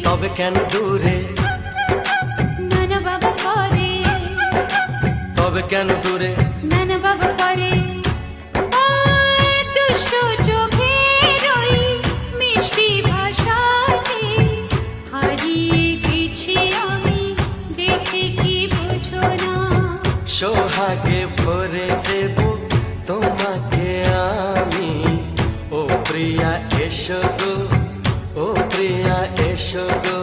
তবে কেন দূরে, নানা বাবা করে, তবে কেন দূরে, নানা বাবা করে। ওই দুষ্ট চোখের ওই মিষ্টি ভাষাতে হারিয়ে গেছি আমি, দেখে কি বোঝো না। সোহাগে ভরে দেব তোমাকে আমি, ও প্রিয়া এসো গো, ও প্রিয়া এসো গো।